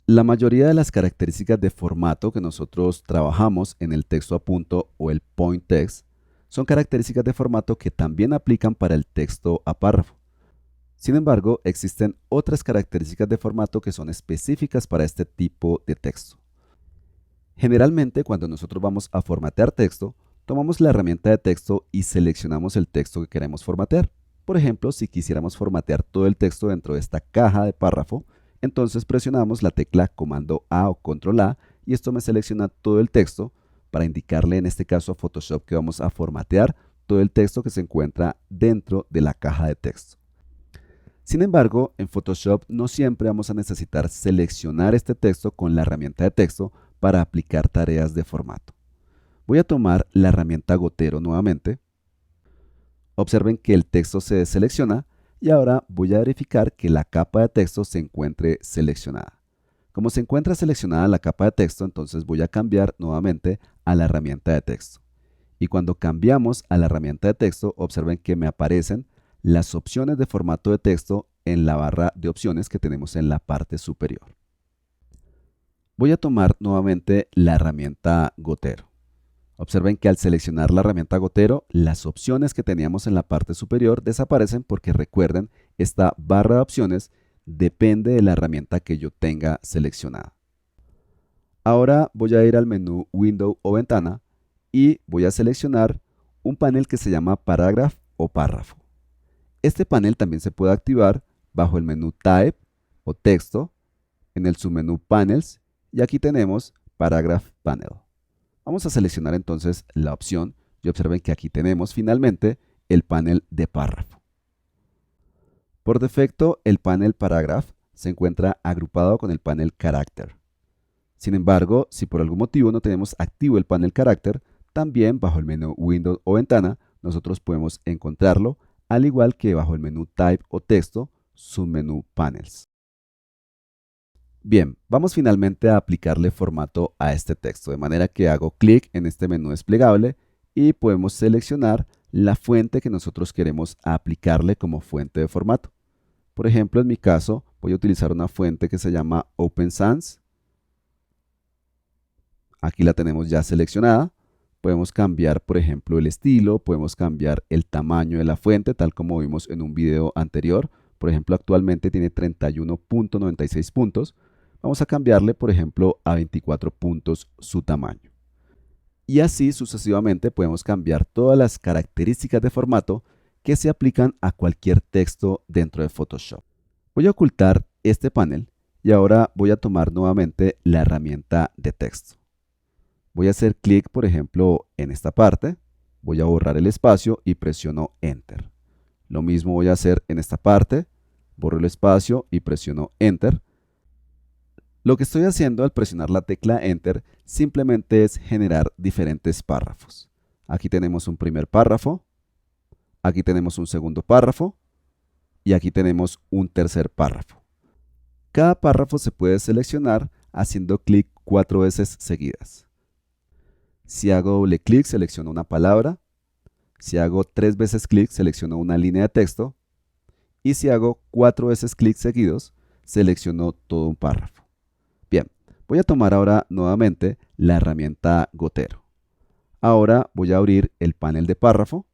La mayoría de las características de formato que nosotros trabajamos en el texto a punto o el point text son características de formato que también aplican para el texto a párrafo. Sin embargo, existen otras características de formato que son específicas para este tipo de texto. Generalmente, cuando nosotros vamos a formatear texto, tomamos la herramienta de texto y seleccionamos el texto que queremos formatear. Por ejemplo, si quisiéramos formatear todo el texto dentro de esta caja de párrafo, entonces presionamos la tecla Comando A o Control A y esto me selecciona todo el texto para indicarle en este caso a Photoshop que vamos a formatear todo el texto que se encuentra dentro de la caja de texto. Sin embargo, en Photoshop no siempre vamos a necesitar seleccionar este texto con la herramienta de texto para aplicar tareas de formato. Voy a tomar la herramienta gotero nuevamente. Observen que el texto se deselecciona y ahora voy a verificar que la capa de texto se encuentre seleccionada. Como se encuentra seleccionada la capa de texto, entonces voy a cambiar nuevamente a la herramienta de texto. Y cuando cambiamos a la herramienta de texto, observen que me aparecen las opciones de formato de texto en la barra de opciones que tenemos en la parte superior. Voy a tomar nuevamente la herramienta gotero. Observen que al seleccionar la herramienta gotero, las opciones que teníamos en la parte superior desaparecen porque recuerden, esta barra de opciones depende de la herramienta que yo tenga seleccionada. Ahora voy a ir al menú Window o Ventana y voy a seleccionar un panel que se llama Paragraph o Párrafo. Este panel también se puede activar bajo el menú Type o Texto, en el submenú Panels y aquí tenemos Paragraph Panel. Vamos a seleccionar entonces la opción y observen que aquí tenemos finalmente el panel de párrafo. Por defecto, el panel Paragraph se encuentra agrupado con el panel Character. Sin embargo, si por algún motivo no tenemos activo el panel Character, también bajo el menú Windows o Ventana, nosotros podemos encontrarlo, al igual que bajo el menú Type o Texto, submenú Panels. Bien, vamos finalmente a aplicarle formato a este texto, de manera que hago clic en este menú desplegable y podemos seleccionar la fuente que nosotros queremos aplicarle como fuente de formato. Por ejemplo, en mi caso, voy a utilizar una fuente que se llama Open Sans. Aquí la tenemos ya seleccionada. Podemos cambiar, por ejemplo, el estilo, podemos cambiar el tamaño de la fuente, tal como vimos en un video anterior. Por ejemplo, actualmente tiene 31.96 puntos. Vamos a cambiarle, por ejemplo, a 24 puntos su tamaño. Y así sucesivamente podemos cambiar todas las características de formato que se aplican a cualquier texto dentro de Photoshop. Voy a ocultar este panel y ahora voy a tomar nuevamente la herramienta de texto. Voy a hacer clic, por ejemplo, en esta parte, voy a borrar el espacio y presiono Enter. Lo mismo voy a hacer en esta parte, borro el espacio y presiono Enter. Lo que estoy haciendo al presionar la tecla Enter simplemente es generar diferentes párrafos. Aquí tenemos un primer párrafo, aquí tenemos un segundo párrafo y aquí tenemos un tercer párrafo. Cada párrafo se puede seleccionar haciendo clic 4 veces seguidas. Si hago doble clic, selecciono una palabra. Si hago 3 veces clic, selecciono una línea de texto. Y si hago 4 veces clic seguidos, selecciono todo un párrafo. Bien, voy a tomar ahora nuevamente la herramienta gotero. Ahora voy a abrir el panel de párrafo.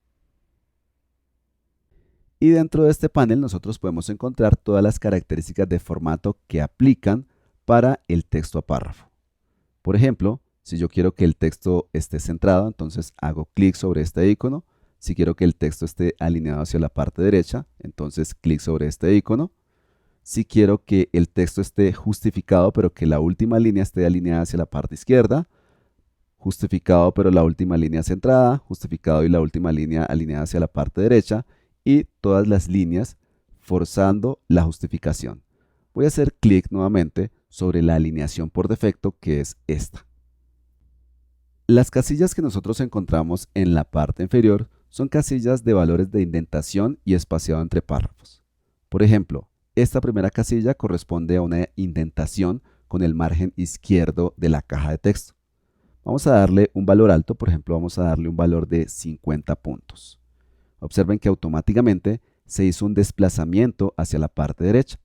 Y dentro de este panel nosotros podemos encontrar todas las características de formato que aplican para el texto a párrafo. Por ejemplo, si yo quiero que el texto esté centrado, entonces hago clic sobre este icono. Si quiero que el texto esté alineado hacia la parte derecha, entonces clic sobre este icono. Si quiero que el texto esté justificado, pero que la última línea esté alineada hacia la parte izquierda, justificado, pero la última línea centrada, justificado y la última línea alineada hacia la parte derecha, y todas las líneas forzando la justificación. Voy a hacer clic nuevamente sobre la alineación por defecto, que es esta. Las casillas que nosotros encontramos en la parte inferior son casillas de valores de indentación y espaciado entre párrafos. Por ejemplo, esta primera casilla corresponde a una indentación con el margen izquierdo de la caja de texto. Vamos a darle un valor alto, por ejemplo, vamos a darle un valor de 50 puntos. Observen que automáticamente se hizo un desplazamiento hacia la parte derecha.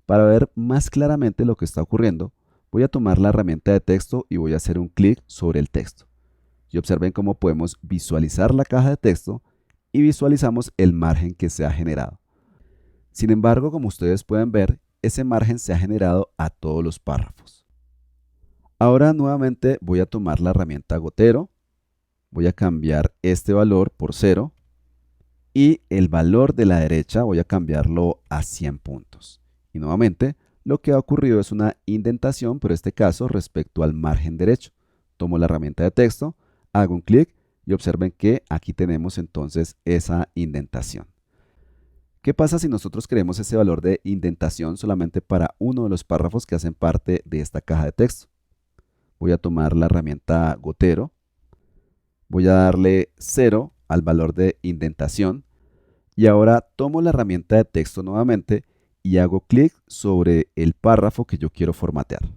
Para ver más claramente lo que está ocurriendo, Voy a tomar la herramienta de texto y voy a hacer un clic sobre el texto. Y observen cómo podemos visualizar la caja de texto y visualizamos el margen que se ha generado. Sin embargo, como ustedes pueden ver, ese margen se ha generado a todos los párrafos. Ahora nuevamente voy a tomar la herramienta gotero, voy a cambiar este valor por 0 y el valor de la derecha voy a cambiarlo a 100 puntos. Y nuevamente lo que ha ocurrido es una indentación, pero en este caso respecto al margen derecho. Tomo la herramienta de texto, hago un clic y observen que aquí tenemos entonces esa indentación. ¿Qué pasa si nosotros queremos ese valor de indentación solamente para uno de los párrafos que hacen parte de esta caja de texto? Voy a tomar la herramienta gotero, voy a darle 0 al valor de indentación y ahora tomo la herramienta de texto nuevamente y hago clic sobre el párrafo que yo quiero formatear.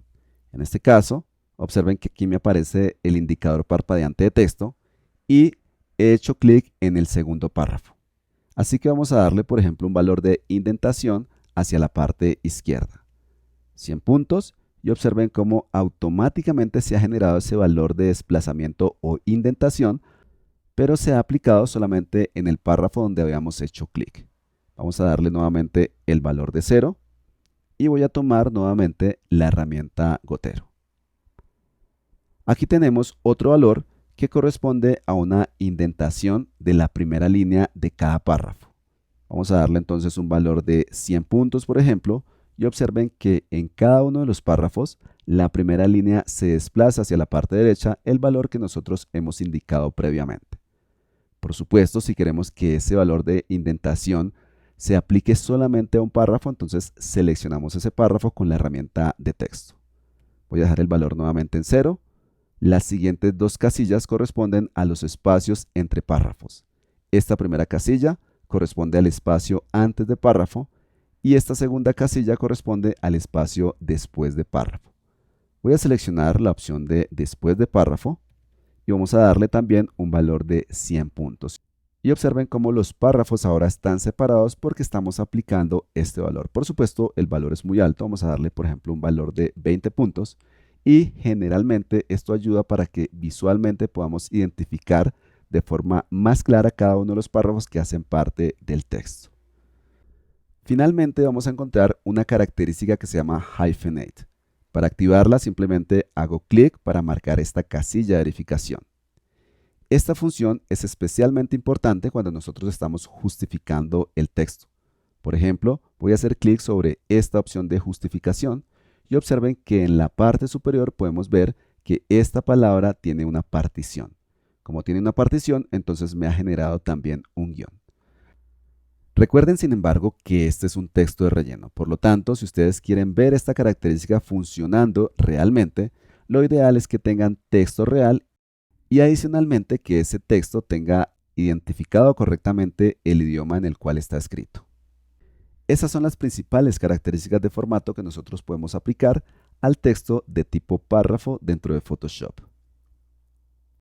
En este caso, observen que aquí me aparece el indicador parpadeante de texto y he hecho clic en el segundo párrafo. Así que vamos a darle, por ejemplo, un valor de indentación hacia la parte izquierda. 100 puntos y observen cómo automáticamente se ha generado ese valor de desplazamiento o indentación, pero se ha aplicado solamente en el párrafo donde habíamos hecho clic. Vamos a darle nuevamente el valor de 0 y voy a tomar nuevamente la herramienta gotero. Aquí tenemos otro valor que corresponde a una indentación de la primera línea de cada párrafo. Vamos a darle entonces un valor de 100 puntos, por ejemplo, y observen que en cada uno de los párrafos la primera línea se desplaza hacia la parte derecha el valor que nosotros hemos indicado previamente. Por supuesto, si queremos que ese valor de indentación se aplique solamente a un párrafo, entonces seleccionamos ese párrafo con la herramienta de texto. Voy a dejar el valor nuevamente en 0. Las siguientes dos casillas corresponden a los espacios entre párrafos. Esta primera casilla corresponde al espacio antes de párrafo y esta segunda casilla corresponde al espacio después de párrafo. Voy a seleccionar la opción de después de párrafo y vamos a darle también un valor de 100 puntos. Y observen cómo los párrafos ahora están separados porque estamos aplicando este valor. Por supuesto, el valor es muy alto. Vamos a darle, por ejemplo, un valor de 20 puntos. Y generalmente esto ayuda para que visualmente podamos identificar de forma más clara cada uno de los párrafos que hacen parte del texto. Finalmente vamos a encontrar una característica que se llama hyphenate. Para activarla simplemente hago clic para marcar esta casilla de verificación. Esta función es especialmente importante cuando nosotros estamos justificando el texto. Por ejemplo, voy a hacer clic sobre esta opción de justificación y observen que en la parte superior podemos ver que esta palabra tiene una partición. Como tiene una partición, entonces me ha generado también un guión. Recuerden, sin embargo, que este es un texto de relleno. Por lo tanto, si ustedes quieren ver esta característica funcionando realmente, lo ideal es que tengan texto real y adicionalmente que ese texto tenga identificado correctamente el idioma en el cual está escrito. Esas son las principales características de formato que nosotros podemos aplicar al texto de tipo párrafo dentro de Photoshop.